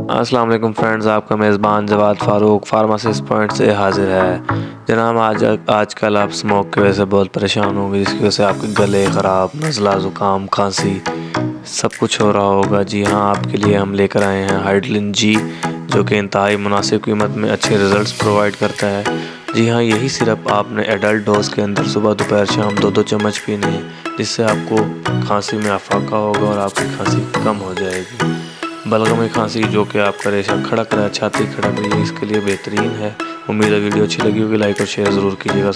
अस्सलाम वालेकुम फ्रेंड्स, आपका मेज़बान जवाद फ़ारूक फार्मासिस्ट पॉइंट से हाज़िर है। जनाब आजकल आप स्मोक की वजह से बहुत परेशान होंगे, जिसकी वजह से आपके गले ख़राब, नज़ला, ज़ुकाम, खांसी सब कुछ हो रहा होगा। जी हाँ, आपके लिए हम लेकर आए हैं हाइड्रलिन जी, जो कि इंतहाई मुनासिब कीमत में अच्छे रिज़ल्ट्स प्रोवाइड करता है। जी हाँ, यही सिरप आपने एडल्ट डोज के अंदर सुबह दोपहर शाम 2-2 चम्मच पीने हैं, जिससे आपको खांसी में अफाका होगा और आपकी खांसी कम हो जाएगी। बलगमी खांसी, जो कि आपका रेशा खड़क रहा है, छाती खड़क रही है, इसके लिए बेहतरीन है। उम्मीद है वीडियो अच्छी लगी होगी। लाइक और शेयर ज़रूर कीजिएगा।